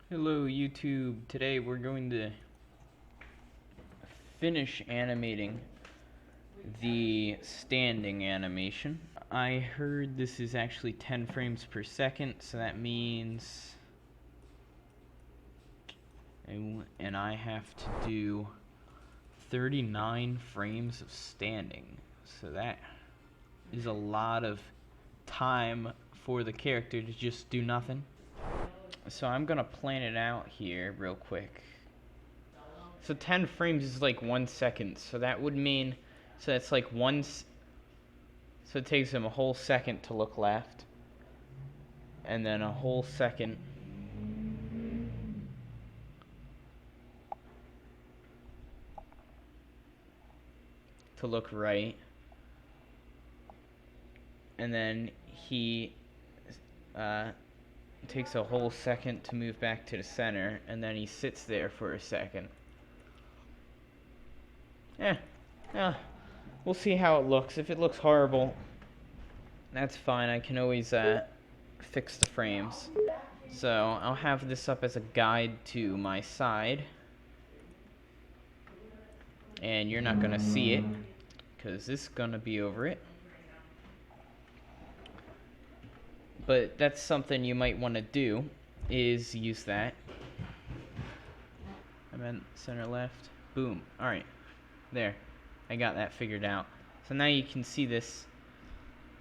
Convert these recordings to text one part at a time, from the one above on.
Hello YouTube. Today we're going to finish animating the standing animation. I heard this is actually 10 frames per second, so that means and I have to do 39 frames of standing. So that is a lot of time for the character to just do nothing. So I'm gonna plan it out here real quick. So 10 frames is like 1 second, so that would mean, so that's like so it takes him a whole second to look left, and then a whole second to look right, and then he takes a whole second to move back to the center, and then he sits there for a second. We'll see how it looks. If it looks horrible, that's fine. I can always fix the frames. So I'll have this up as a guide to my side, and you're not gonna see it because this is gonna be over it. But that's something you might want to do, is use that. I meant center left. Boom. Alright. There. I got that figured out. So now you can see this,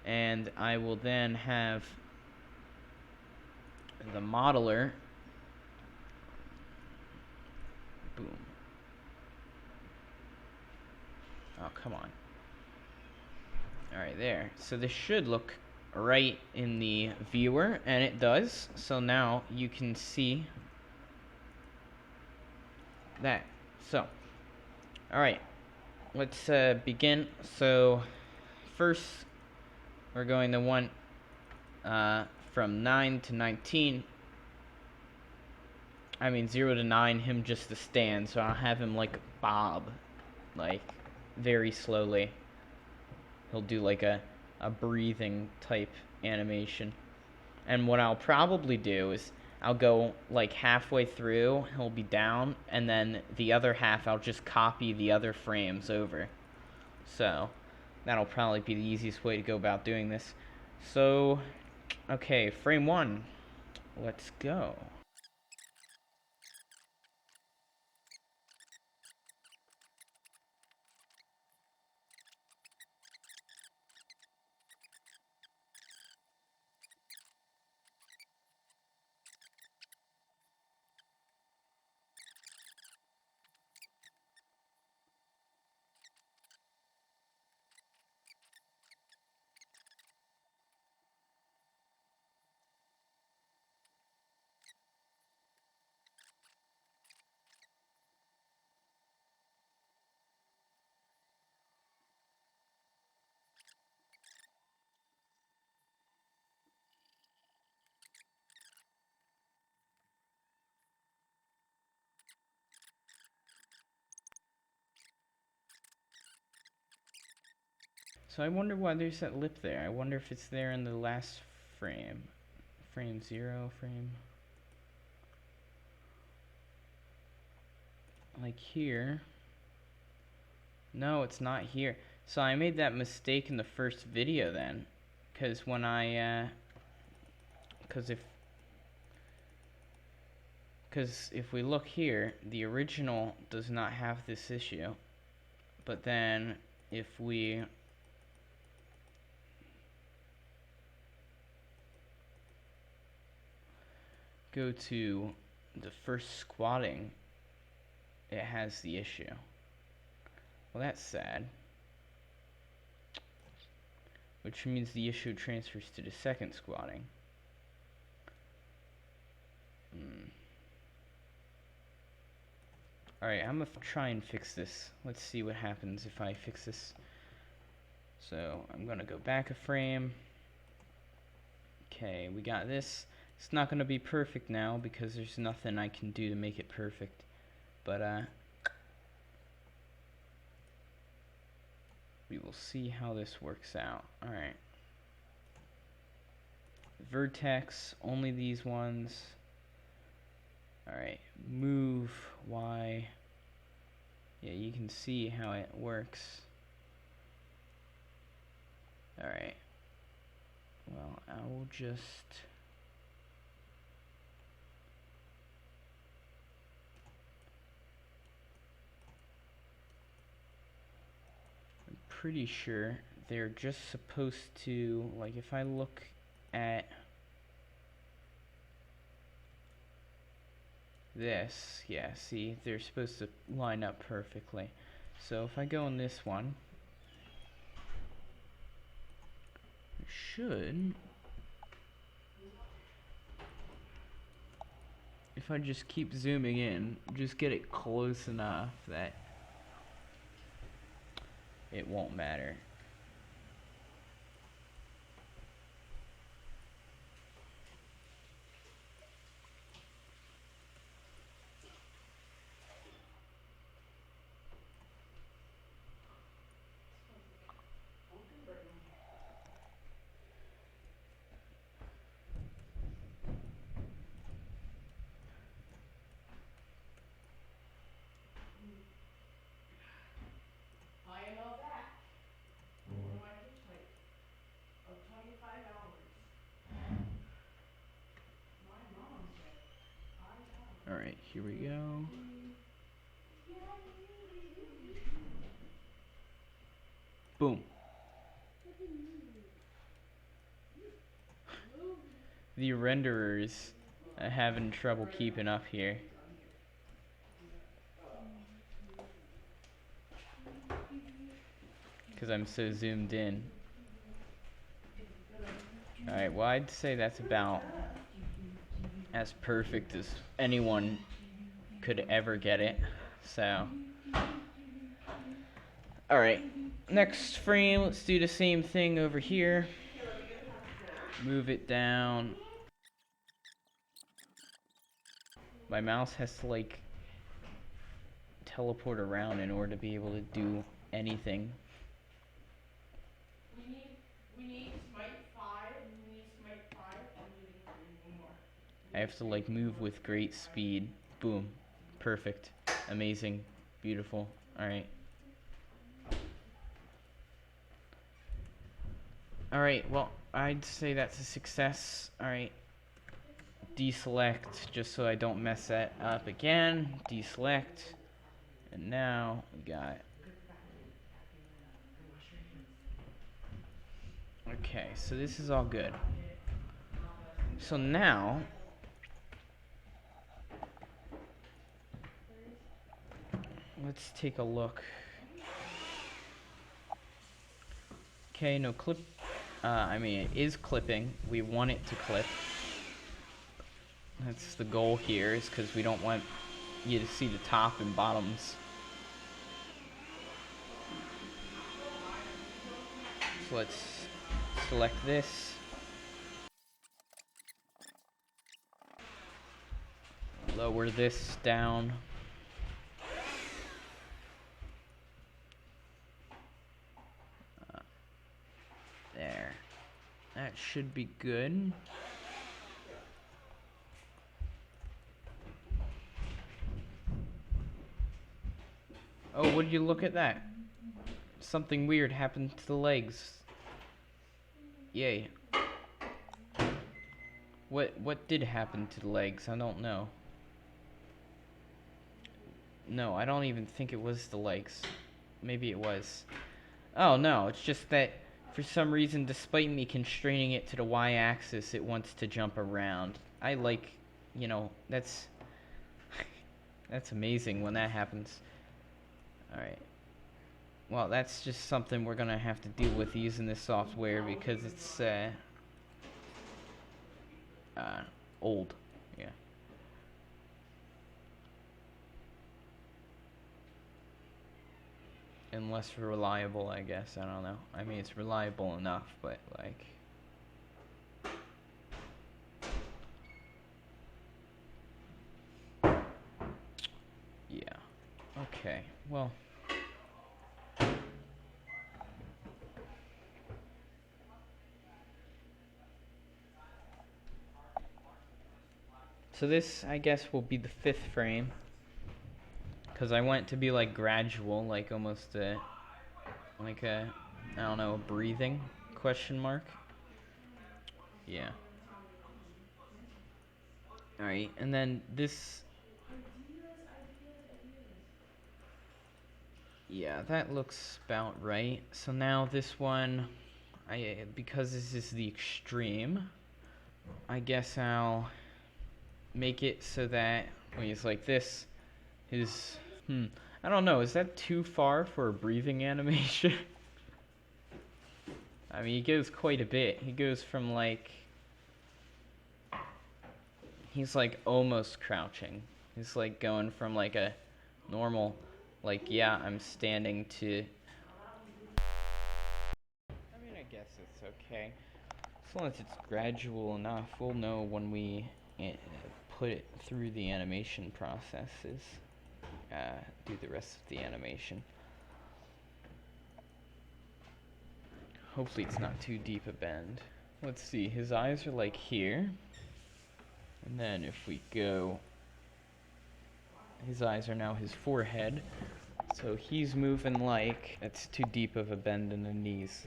and I will then have the modeler. Boom. Oh, come on. Alright, there. So this should look right in the viewer, and it does. So now you can see that. So, alright, let's begin. So first we're going to want from 9 to 19, I mean 0 to 9, him just to stand. So I'll have him like bob, like very slowly. He'll do like a breathing type animation. And what I'll probably do is I'll go like halfway through, he'll be down, and then the other half I'll just copy the other frames over. So that'll probably be the easiest way to go about doing this. So, okay, frame 1. Let's go. So I wonder why there's that lip there. I wonder if it's there in the last frame. Frame 0, frame... like here. No, it's not here. So I made that mistake in the first video then. Because when I... Because if we look here, the original does not have this issue. But then if we go to the first squatting, it has the issue. Well, that's sad. Which means the issue transfers to the second squatting. Alright, I'm gonna try and fix this. Let's see what happens if I fix this. So, I'm gonna go back a frame. Okay, we got this. It's not gonna be perfect now because there's nothing I can do to make it perfect. But, we will see how this works out. Alright. Vertex, only these ones. Alright, move Y. Yeah, you can see how it works. Alright. Well, I will just... I'm pretty sure they're just supposed to, like, if I look at this, yeah, see, they're supposed to line up perfectly. So if I go in this one, it should, if I just keep zooming in, just get it close enough that it won't matter. Alright, here we go. Boom. The renderers are having trouble keeping up here. Because I'm so zoomed in. Alright, well, I'd say that's about as perfect as anyone could ever get it. So, alright, next frame, let's do the same thing over here. Move it down. My mouse has to, like, teleport around in order to be able to do anything. We need Smite 5, we need Smite 5, and we need one more. I have to, like, move with great speed. Boom. Perfect. Amazing. Beautiful. Alright. Alright, well, I'd say that's a success. Alright. Deselect, just so I don't mess that up again. Deselect. And now, we got... Okay, so this is all good. So now... let's take a look. Okay, no clip. I mean, it is clipping. We want it to clip. That's the goal here, is because we don't want you to see the top and bottoms. So let's select this. Lower this down. There. That should be good. Oh, would you look at that? Something weird happened to the legs. Yay. What did happen to the legs? I don't know. No, I don't even think it was the legs. Maybe it was. Oh no, it's just that for some reason, despite me constraining it to the y-axis, it wants to jump around. I like, you know, that's that's amazing when that happens. Alright. Well, that's just something we're gonna have to deal with using this software because it's old. Yeah. And less reliable, I guess. I don't know. I mean, it's reliable enough, but like... yeah. Okay. Well... So this, I guess, will be the 5th frame. Because I want it to be like gradual, like almost like a, I don't know, a breathing question mark. Yeah. Alright, and then this, yeah, that looks about right. So now this one, because this is the extreme, I guess I'll make it so that when he's like this, his, I don't know, is that too far for a breathing animation? I mean, he goes quite a bit. He goes from like, he's like almost crouching. He's like going from like a normal, like, yeah, I'm standing to, I mean, I guess it's okay. As long as it's gradual enough, we'll know when we put it through the animation processes, do the rest of the animation. Hopefully it's not too deep a bend. Let's see, his eyes are like here. And then if we go, his eyes are now his forehead. So he's moving like, that's too deep of a bend in the knees.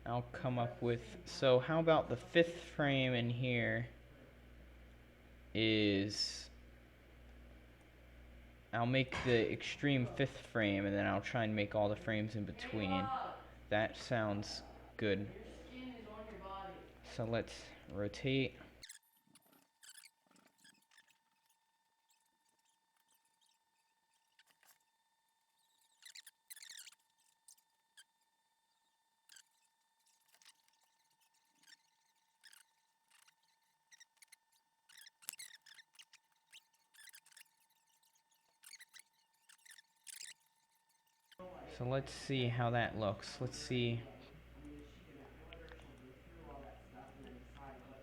I'll come up with, so how about the 5th frame in here is, I'll make the extreme 5th frame and then I'll try and make all the frames in between. That sounds good. Your skin is on your body. So let's rotate. So let's see how that looks. Let's see.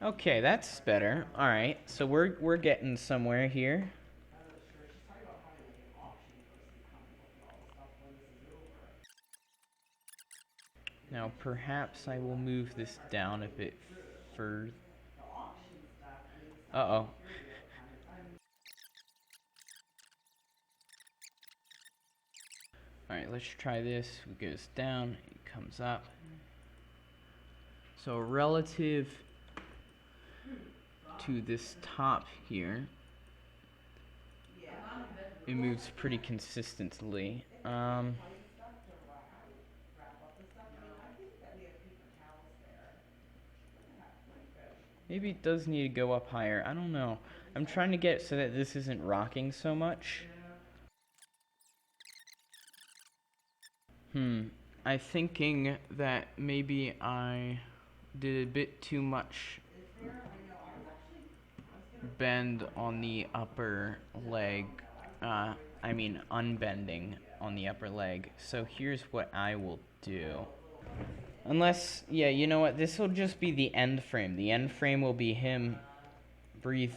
Okay, that's better. All right, so we're getting somewhere here. Now perhaps I will move this down a bit further. Uh-oh. Alright, let's try this. It goes down, it comes up. So relative to this top here, it moves pretty consistently. Maybe it does need to go up higher. I don't know. I'm trying to get it so that this isn't rocking so much. I'm thinking that maybe I did a bit too much bend on the upper leg. I mean unbending on the upper leg. So here's what I will do. Unless, yeah, you know what? This will just be the end frame. The end frame will be him breathe.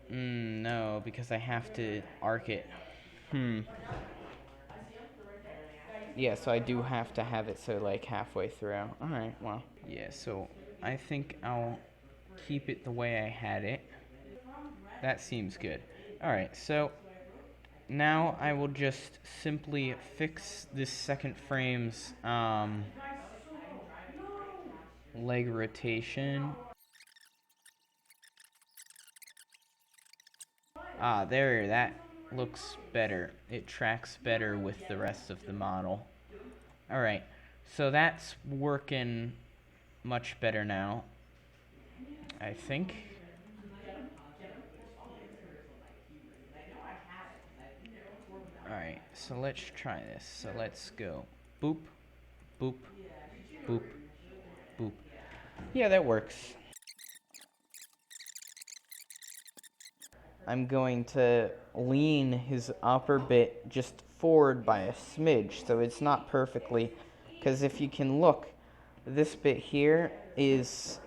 No, because I have to arc it. Yeah, so I do have to have it so like halfway through. Alright, well. Yeah, so I think I'll keep it the way I had it. That seems good. Alright, so now I will just simply fix this 2nd frame's leg rotation. Ah, there, that looks better. It tracks better with the rest of the model. Alright, so that's working much better now, I think. Alright, so let's try this. So let's go boop, boop, boop, boop. Yeah, that works. I'm going to lean his upper bit just forward by a smidge, so it's not perfectly, because if you can look, this bit here is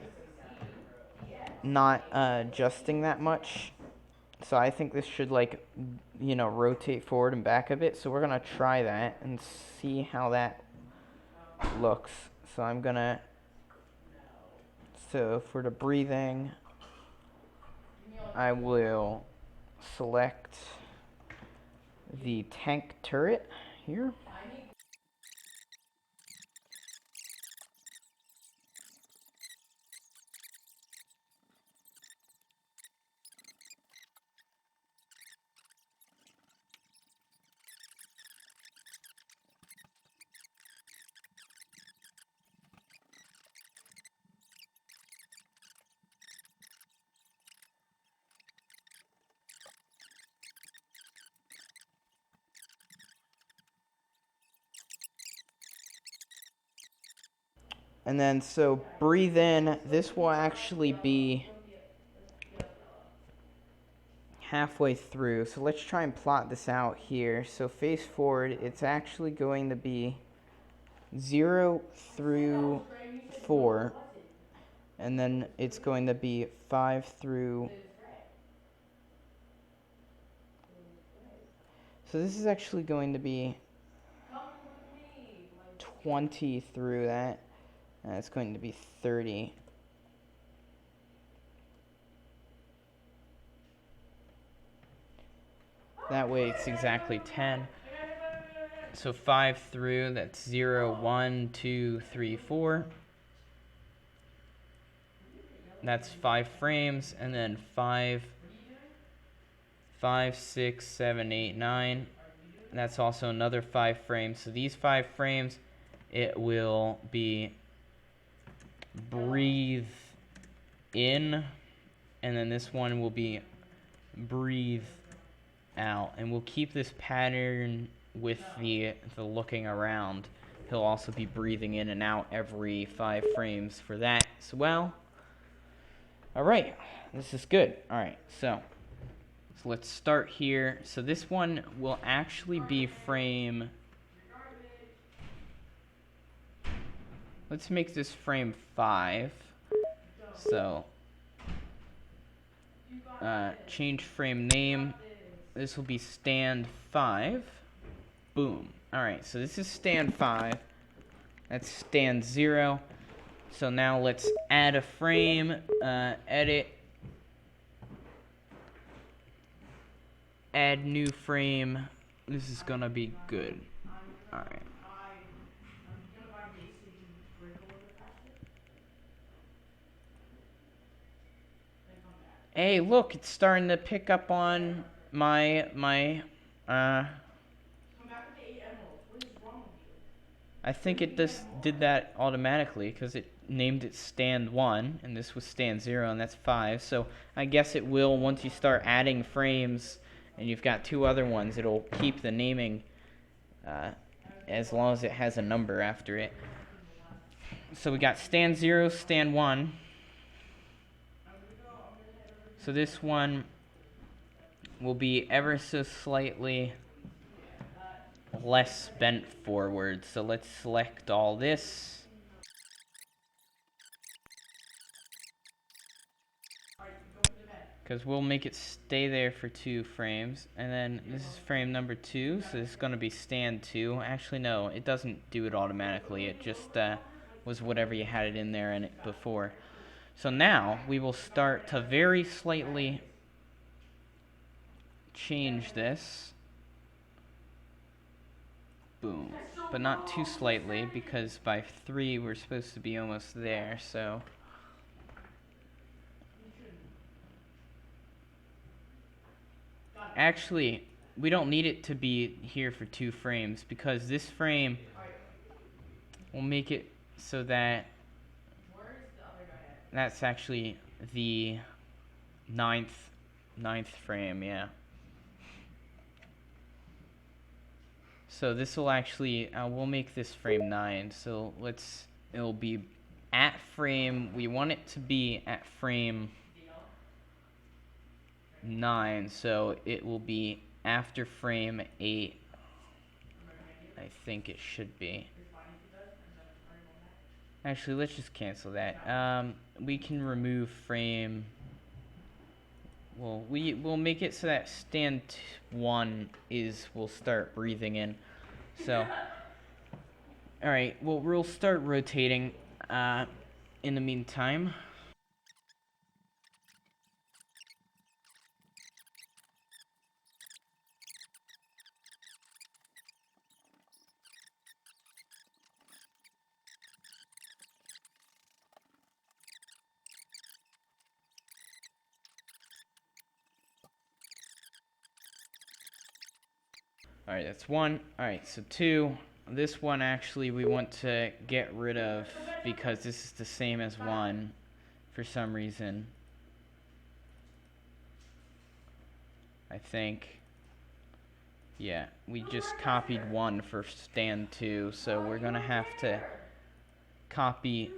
not adjusting that much, So I think this should like, rotate forward and back a bit. So we're gonna try that and see how that looks. So I'm gonna, so for the breathing, I will select the tank turret here. And then, so breathe in. This will actually be halfway through. So let's try and plot this out here. So face forward, it's actually going to be 0 through 4. And then it's going to be 5 through... So this is actually going to be 20 through that. And it's going to be 30. That way it's exactly 10. So 5 through, that's 0, 1, 2, 3, 4. That's 5 frames, and then 5, 6, 7, 8, 9. That's also another 5 frames. So these 5 frames, it will be breathe in, and then this one will be breathe out. And we'll keep this pattern with the looking around. He'll also be breathing in and out every 5 frames for that as well. Alright, this is good. Alright, so let's start here. So this one will actually be frame... Let's make this frame 5. So, change frame name. This will be stand 5. Boom. Alright, so this is stand 5. That's stand 0. So now let's add a frame, edit, add new frame. This is gonna be good. Alright. Hey, look, it's starting to pick up on my I think it just did that automatically because it named it stand 1 and this was stand 0 and that's 5. So I guess it will, once you start adding frames and you've got 2 other ones, it'll keep the naming as long as it has a number after it. So we got stand 0, stand 1. So this one will be ever so slightly less bent forward. So let's select all this. Because we'll make it stay there for 2 frames. And then this is frame number 2. So this is going to be stand 2. Actually, no, it doesn't do it automatically. It just was whatever you had it in there and it before. So now we will start to very slightly change this. Boom. But not too slightly, because by 3 we're supposed to be almost there, so... Actually, we don't need it to be here for 2 frames, because this frame will make it so that that's actually the ninth frame, yeah. So this will actually, we'll make this frame 9. So it'll be at frame, we want it to be at frame 9. So it will be after frame 8. I think it should be. Actually, let's just cancel that. We can remove frame Well, we'll make it so that stand 1 will start breathing in. So, all right. Well, we'll start rotating. In the meantime. All right, that's 1. All right, so 2. This one actually we want to get rid of because this is the same as 1 for some reason. I think. Yeah, we just copied 1 for stand 2, so we're going to have to copy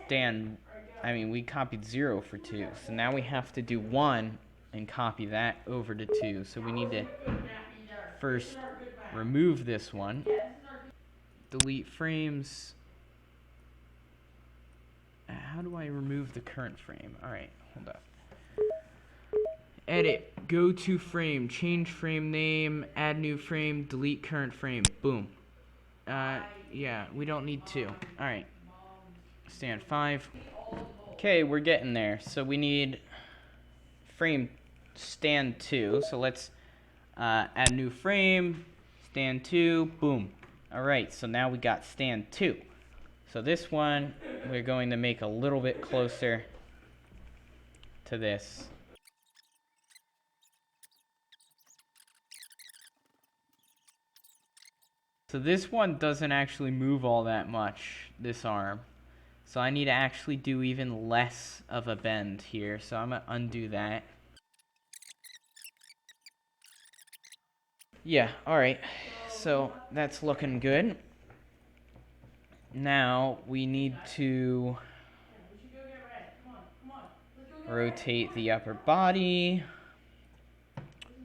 we copied 0 for 2. So now we have to do 1 and copy that over to 2. So we need to first remove this one. Delete frames. How do I remove the current frame? Alright, hold up. Edit, go to frame, change frame name, add new frame, delete current frame. Boom. Yeah, we don't need 2. Alright. Stand 5. Okay, we're getting there. So we need frame stand 2. So let's add new frame, stand 2, boom. Alright, so now we got stand 2. So this one, we're going to make a little bit closer to this. So this one doesn't actually move all that much, this arm. So I need to actually do even less of a bend here. So I'm going to undo that. Yeah, alright. So that's looking good. Now we need to rotate the upper body.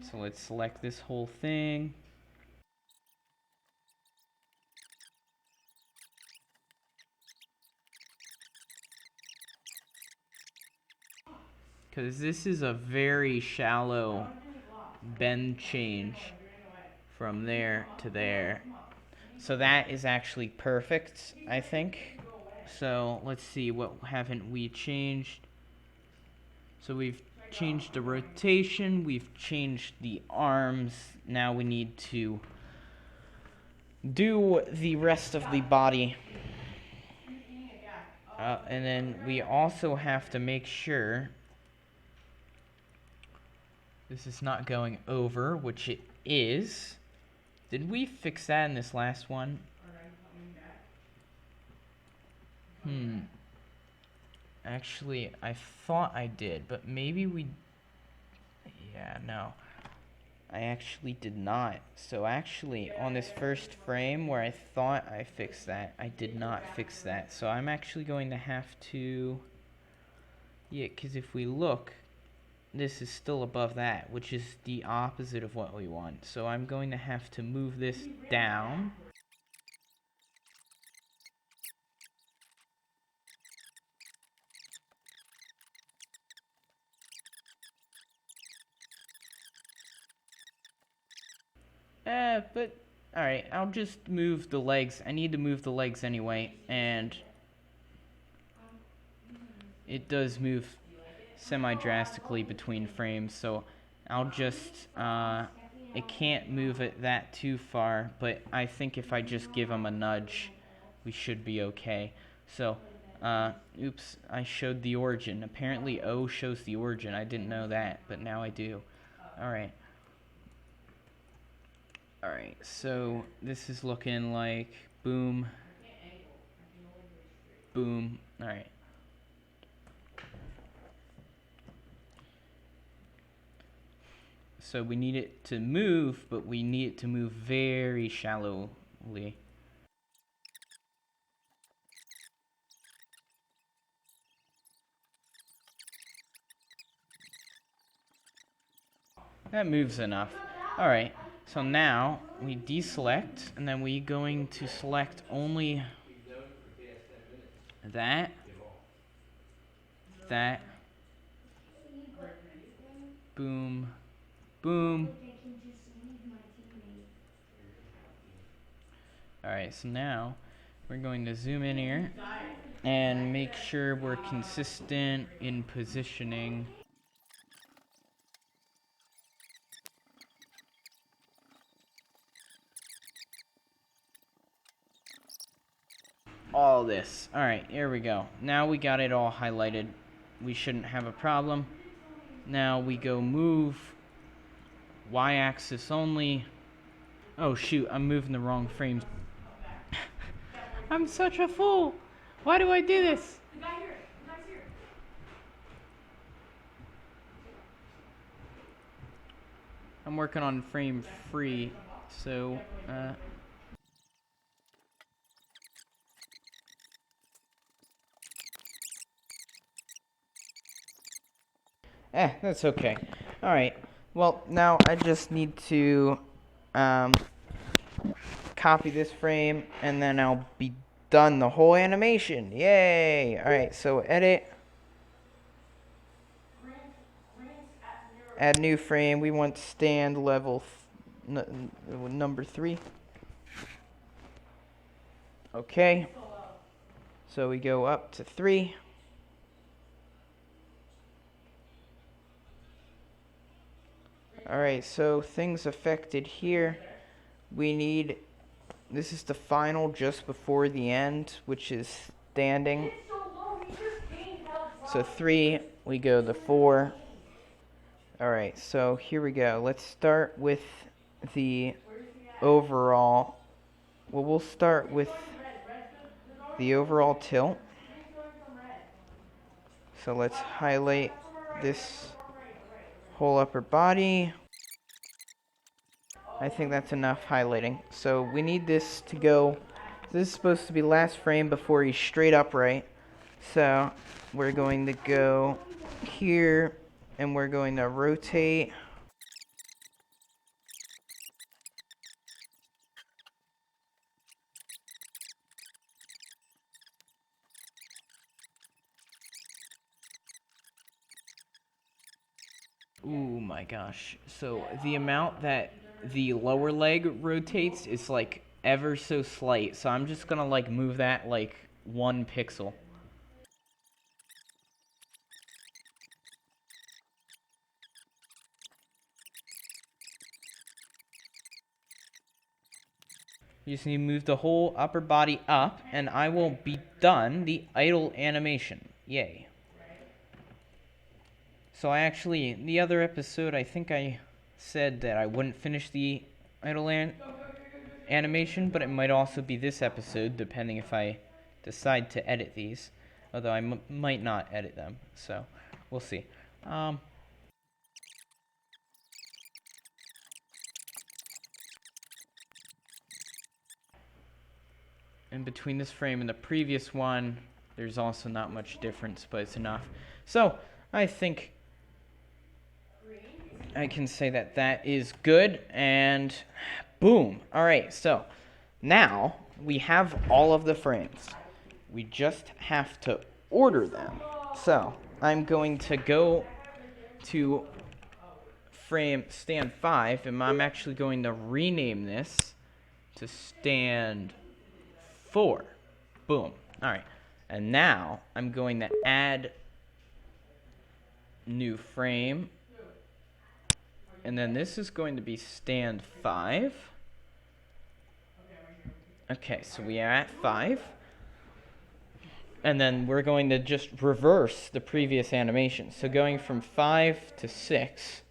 So let's select this whole thing. Because this is a very shallow bend change from there to there. So that is actually perfect, I think. So let's see, what haven't we changed? So we've changed the rotation, we've changed the arms. Now we need to do the rest of the body. And then we also have to make sure this is not going over, which it is. Did we fix that in this last one? Actually, I thought I did, but maybe we... Yeah, no. I actually did not. So actually, on this first frame where I thought I fixed that, I did not fix that. So I'm actually going to have to... Yeah, because if we look, this is still above that, which is the opposite of what we want. So I'm going to have to move this down. But, alright, I'll just move the legs. I need to move the legs anyway, and it does move semi-drastically between frames, so I'll just, it can't move it that too far, but I think if I just give them a nudge, we should be okay. So, oops, I showed the origin. Apparently O shows the origin. I didn't know that, but now I do. Alright. Alright, so this is looking like boom, boom. Alright. So we need it to move, but we need it to move very shallowly. That moves enough. Alright, so now we deselect, and then we're going to select only that, Boom. Boom. Alright, so now we're going to zoom in here and make sure we're consistent in positioning. All this. Alright, here we go. Now we got it all highlighted. We shouldn't have a problem. Now we go move y-axis only. Oh shoot, I'm moving the wrong frames. I'm such a fool. Why do I do this? The guy here. The guy's here. I'm working on frame free, so that's okay. Alright, well, now I just need to copy this frame, and then I'll be done the whole animation. Yay! Alright, so edit. Add new frame. We want stand level number 3. Okay. So we go up to 3. Alright, so things affected here. We need, this is the final just before the end, which is standing. So 3, we go to 4. Alright, so here we go. Let's start with the overall. Well, we'll start with the overall tilt. So let's highlight this whole upper body. I think that's enough highlighting. So we need this to go, this is supposed to be last frame before he's straight upright. So we're going to go here and we're going to rotate. Oh my gosh. So the amount that the lower leg rotates is like ever so slight. So I'm just gonna like move that like 1 pixel. You just need to move the whole upper body up, and I will be done the idle animation. Yay. So I actually, the other episode, I think I said that I wouldn't finish the idle animation, but it might also be this episode, depending if I decide to edit these. Although I might not edit them, so we'll see. And between this frame and the previous one, there's also not much difference, but it's enough. So I think I can say that that is good, and boom. All right, so now we have all of the frames. We just have to order them. So I'm going to go to frame stand 5, and I'm actually going to rename this to stand 4. Boom. All right. And now I'm going to add new frame. And then this is going to be stand 5. Okay, so we are at 5. And then we're going to just reverse the previous animation. So going from 5 to 6.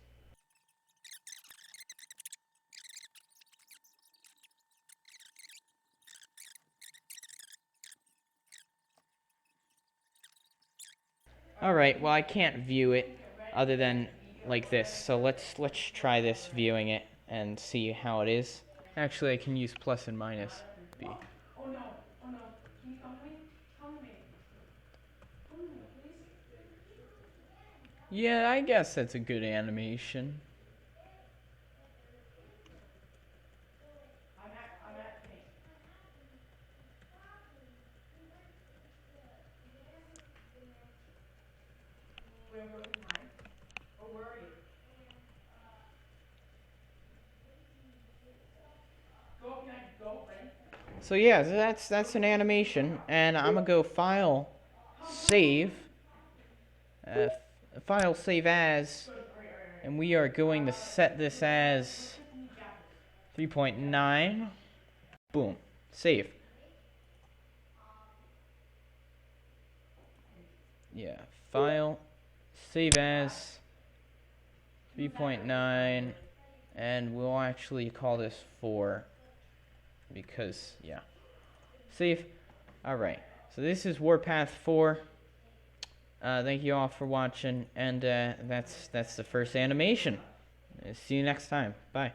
Alright, well I can't view it other than like this. So let's try this viewing it and see how it is. Actually, I can use plus and minus B. Oh no. Oh no. Can you come to me? Come to me. Come to me, please. Yeah, I guess that's a good animation. I'm at me. Where are you? Oh, where are you? So yeah, that's an animation, and I'm gonna go file, save, file save as, and we are going to set this as 3.9. Boom, save. Yeah, file, save as 3.9, and we'll actually call this 4 because yeah. Save. Alright, so this is Warpath 4. Thank you all for watching, and that's the first animation. See you next time. Bye.